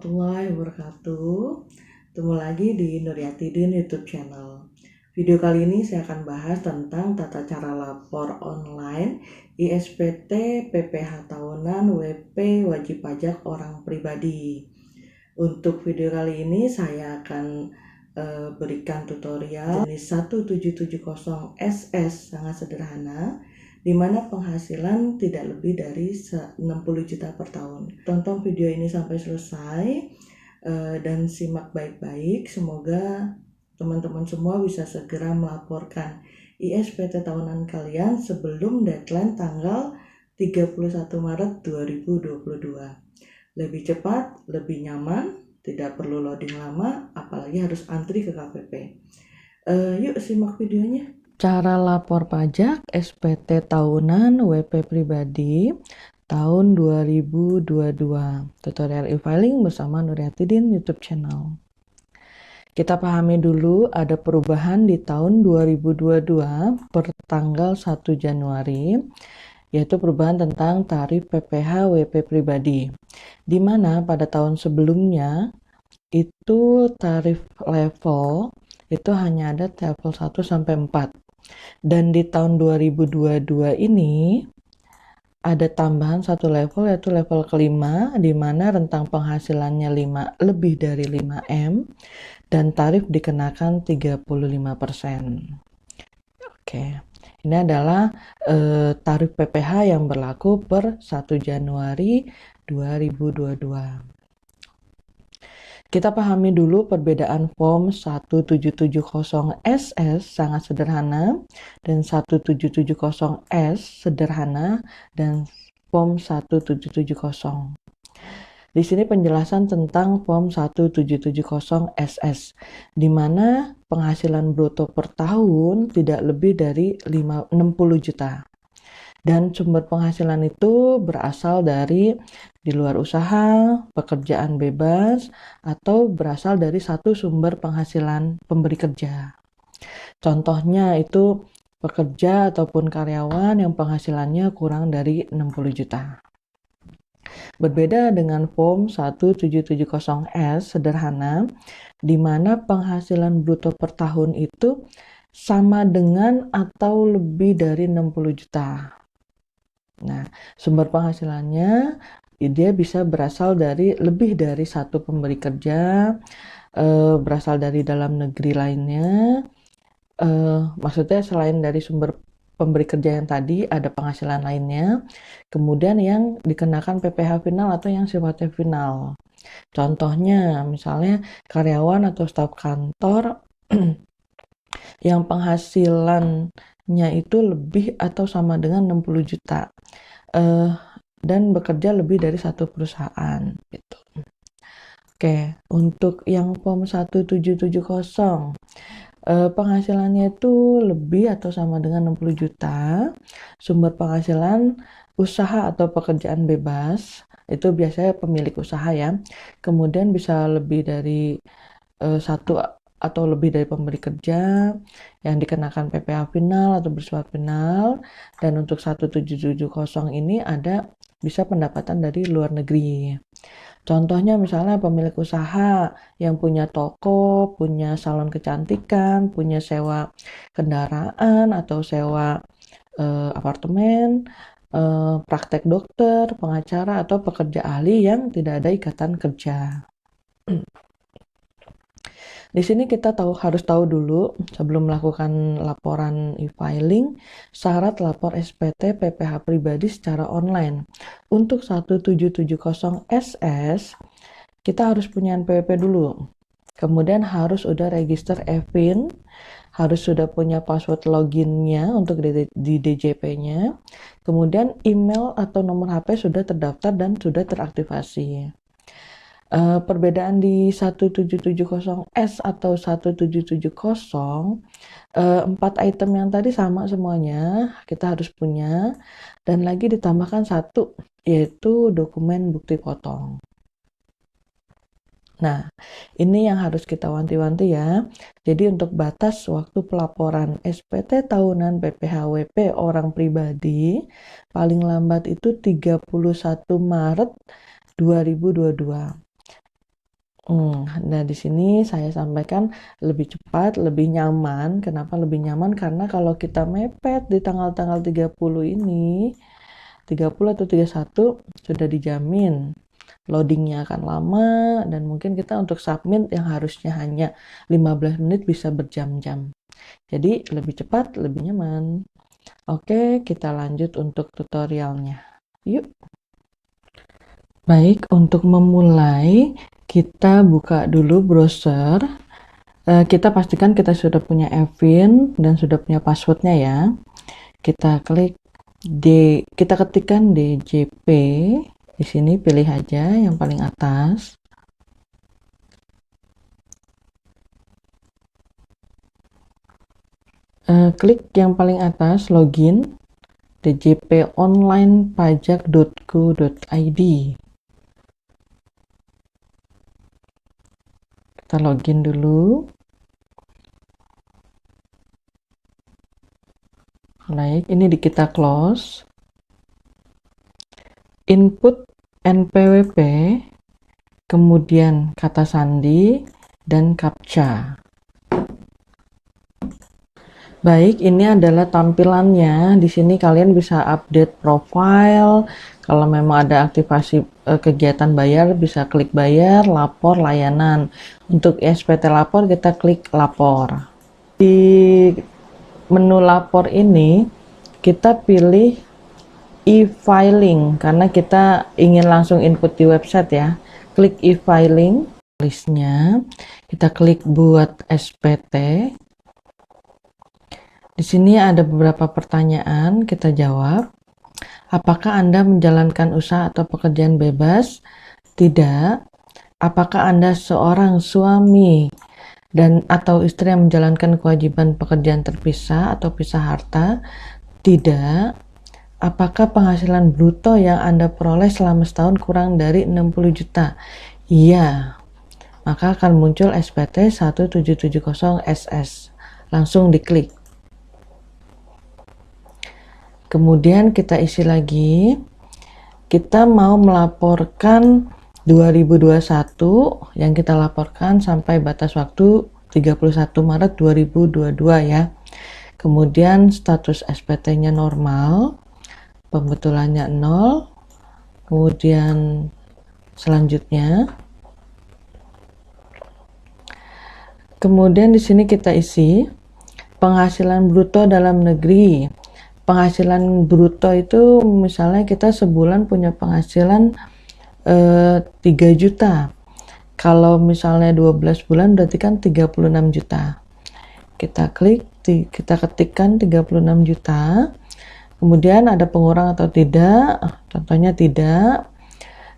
warahmatullahi wabarakatuh. Ketemu lagi di Nuryatidin YouTube channel. Video kali ini saya akan bahas tentang tata cara lapor online ISPT PPH tahunan WP wajib pajak orang pribadi. Untuk video kali ini saya akan berikan tutorial jenis 1770 SS sangat sederhana, di mana penghasilan tidak lebih dari 60 juta per tahun. Tonton video ini sampai selesai dan simak baik-baik. Semoga teman-teman semua bisa segera melaporkan ISPT tahunan kalian sebelum deadline tanggal 31 Maret 2022. Lebih cepat, lebih nyaman, tidak perlu loading lama, apalagi harus antri ke KPP. Yuk simak videonya. Cara lapor pajak SPT tahunan WP pribadi tahun 2022. Tutorial e-filing bersama Nuryatidin YouTube channel. Kita pahami dulu ada perubahan di tahun 2022 per tanggal 1 Januari, yaitu perubahan tentang tarif PPH WP pribadi, di mana pada tahun sebelumnya itu tarif level itu hanya ada level 1 sampai 4. Dan di tahun 2022 ini ada tambahan satu level, yaitu level kelima, di mana rentang penghasilannya lebih dari 5M dan tarif dikenakan 35%. Oke, ini adalah tarif PPH yang berlaku per 1 Januari 2022. Kita pahami dulu perbedaan form 1770 SS sangat sederhana dan 1770 S sederhana dan form 1770. Di sini penjelasan tentang form 1770 SS, di mana penghasilan bruto per tahun tidak lebih dari 60 juta. Dan sumber penghasilan itu berasal dari di luar usaha, pekerjaan bebas, atau berasal dari satu sumber penghasilan pemberi kerja. Contohnya itu pekerja ataupun karyawan yang penghasilannya kurang dari 60 juta. Berbeda dengan form 1770S sederhana, di mana penghasilan bruto per tahun itu sama dengan atau lebih dari 60 juta. Nah, sumber penghasilannya dia bisa berasal dari lebih dari satu pemberi kerja, berasal dari dalam negeri lainnya. Maksudnya selain dari sumber pemberi kerja yang tadi ada penghasilan lainnya, kemudian yang dikenakan PPH final atau yang sifatnya final. Contohnya misalnya karyawan atau staf kantor yang penghasilannya itu lebih atau sama dengan 60 juta dan bekerja lebih dari satu perusahaan gitu. Oke, untuk yang form 1770 penghasilannya itu lebih atau sama dengan 60 juta, sumber penghasilan usaha atau pekerjaan bebas, itu biasanya pemilik usaha ya, kemudian bisa lebih dari satu atau lebih dari pemberi kerja yang dikenakan PPH final atau bersifat final. Dan untuk 1770 ini ada bisa pendapatan dari luar negeri. Contohnya misalnya pemilik usaha yang punya toko, punya salon kecantikan, punya sewa kendaraan atau sewa apartemen, praktek dokter, pengacara, atau pekerja ahli yang tidak ada ikatan kerja. Di sini kita harus tahu dulu sebelum melakukan laporan e-filing syarat lapor SPT PPH pribadi secara online. Untuk 1770 SS kita harus punya NPWP dulu. Kemudian harus udah register e-fin, harus sudah punya password loginnya untuk di DJP-nya. Kemudian email atau nomor HP sudah terdaftar dan sudah teraktivasi. Perbedaan di 1770S atau 1770, 4 item yang tadi sama semuanya, kita harus punya, dan lagi ditambahkan satu, yaitu dokumen bukti potong. Nah, ini yang harus kita wanti-wanti ya. Jadi untuk batas waktu pelaporan SPT tahunan PPH-WP orang pribadi, paling lambat itu 31 Maret 2022. Nah di sini saya sampaikan lebih cepat, lebih nyaman. Kenapa lebih nyaman? Karena kalau kita mepet di tanggal-tanggal 30 ini, 30 atau 31 sudah dijamin loadingnya akan lama dan mungkin kita untuk submit yang harusnya hanya 15 menit bisa berjam-jam. Jadi lebih cepat, lebih nyaman. Oke, kita lanjut untuk tutorialnya. Yuk. Baik, untuk memulai kita buka dulu browser. Kita pastikan kita sudah punya Evin dan sudah punya passwordnya ya. Kita klik kita ketikkan DJP. Di sini pilih aja yang paling atas. Klik yang paling atas login djponlinepajak.go.id. Kita login dulu. Baik, ini kita close. Input NPWP, kemudian kata sandi dan captcha. Baik, ini adalah tampilannya. Di sini kalian bisa update profile. Kalau memang ada aktivasi kegiatan bayar, bisa klik bayar, lapor, layanan. Untuk SPT lapor, kita klik lapor. Di menu lapor ini, kita pilih e-filing karena kita ingin langsung input di website ya. Klik e-filing, listnya. Kita klik buat SPT. Di sini ada beberapa pertanyaan, kita jawab. Apakah Anda menjalankan usaha atau pekerjaan bebas? Tidak. Apakah Anda seorang suami dan atau istri yang menjalankan kewajiban pekerjaan terpisah atau pisah harta? Tidak. Apakah penghasilan bruto yang Anda peroleh selama setahun kurang dari 60 juta? Iya. Maka akan muncul SPT 1770SS. Langsung diklik. Kemudian kita isi lagi, kita mau melaporkan 2021 yang kita laporkan sampai batas waktu 31 Maret 2022 ya. Kemudian status SPT-nya normal, pembetulannya 0, kemudian selanjutnya. Kemudian di sini kita isi penghasilan bruto dalam negeri. Penghasilan bruto itu misalnya kita sebulan punya penghasilan 3 juta. Kalau misalnya 12 bulan berarti kan 36 juta. Kita klik, kita ketikkan 36 juta. Kemudian ada pengurang atau tidak, contohnya tidak.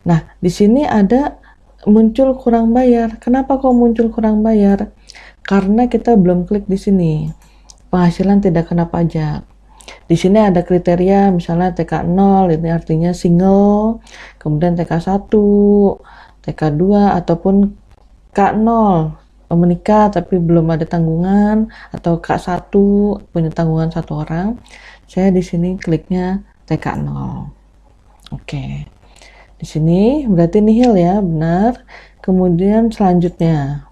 Nah, di sini ada muncul kurang bayar. Kenapa kok muncul kurang bayar? Karena kita belum klik di sini. Penghasilan tidak kena pajak. Di sini ada kriteria misalnya TK0 ini artinya single, kemudian TK1, TK2 ataupun K0 menikah tapi belum ada tanggungan, atau K1 punya tanggungan 1 orang. Saya di sini kliknya TK0. Oke. Di sini berarti nihil ya, benar. Kemudian selanjutnya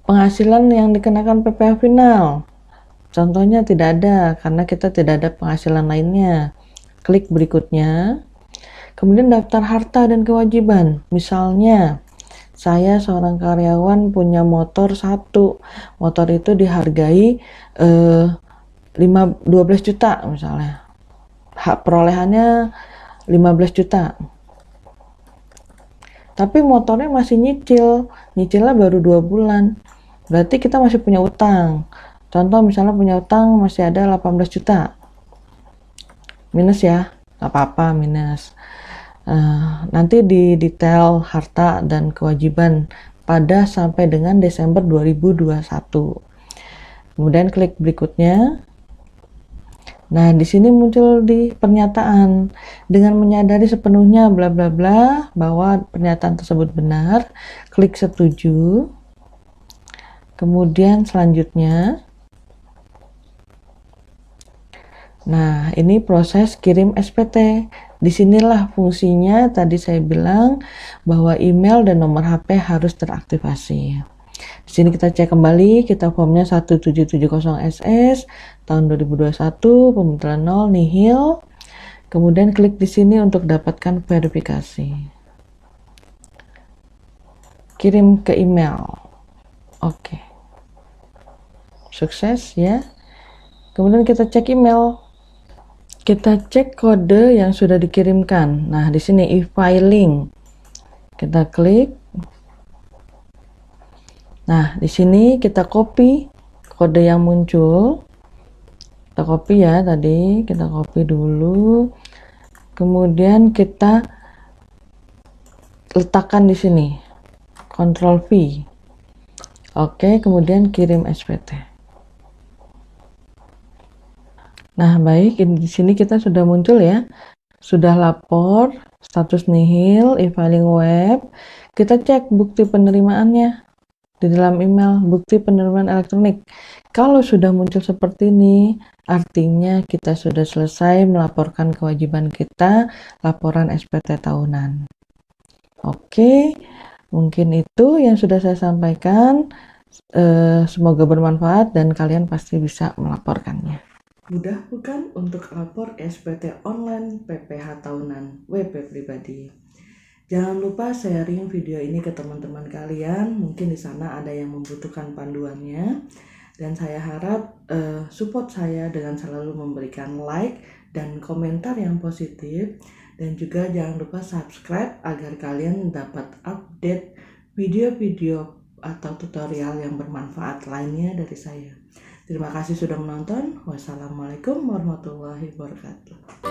penghasilan yang dikenakan PPh final. Contohnya tidak ada, karena kita tidak ada penghasilan lainnya. Klik berikutnya. Kemudian daftar harta dan kewajiban. Misalnya, saya seorang karyawan punya motor 1. Motor itu dihargai 12 juta misalnya. Hak perolehannya 15 juta. Tapi motornya masih nyicil. Nyicilnya baru 2 bulan. Berarti kita masih punya utang. Contoh misalnya punya utang masih ada 18 juta. Minus ya, nggak apa-apa minus. Nanti di detail harta dan kewajiban pada sampai dengan Desember 2021. Kemudian klik berikutnya. Nah, di sini muncul di pernyataan dengan menyadari sepenuhnya bla bla bla bahwa pernyataan tersebut benar, klik setuju. Kemudian selanjutnya, nah, ini proses kirim SPT. disinilah fungsinya tadi saya bilang bahwa email dan nomor HP harus teraktivasi. Di sini kita cek kembali, kita formnya 1770SS tahun 2021, pemutaran 0 nihil. Kemudian klik di sini untuk dapatkan verifikasi. Kirim ke email. Oke. Sukses ya. Kemudian kita cek email. Kita cek kode yang sudah dikirimkan. Nah, di sini e-filing. Kita klik. Nah, di sini kita copy kode yang muncul. Kita copy ya tadi, kita copy dulu. Kemudian kita letakkan di sini. Ctrl V. Oke, kemudian kirim SPT. Nah, baik, di sini kita sudah muncul ya. Sudah lapor, status nihil, e-filing web. Kita cek bukti penerimaannya di dalam email, bukti penerimaan elektronik. Kalau sudah muncul seperti ini, artinya kita sudah selesai melaporkan kewajiban kita, laporan SPT tahunan. Oke, mungkin itu yang sudah saya sampaikan. Semoga bermanfaat dan kalian pasti bisa melaporkannya. Mudah bukan untuk lapor SPT online PPH tahunan WP pribadi? Jangan lupa sharing video ini ke teman-teman kalian. Mungkin di sana ada yang membutuhkan panduannya. Dan saya harap support saya dengan selalu memberikan like dan komentar yang positif. Dan juga jangan lupa subscribe agar kalian dapat update video-video atau tutorial yang bermanfaat lainnya dari saya. Terima kasih sudah menonton. Wassalamualaikum warahmatullahi wabarakatuh.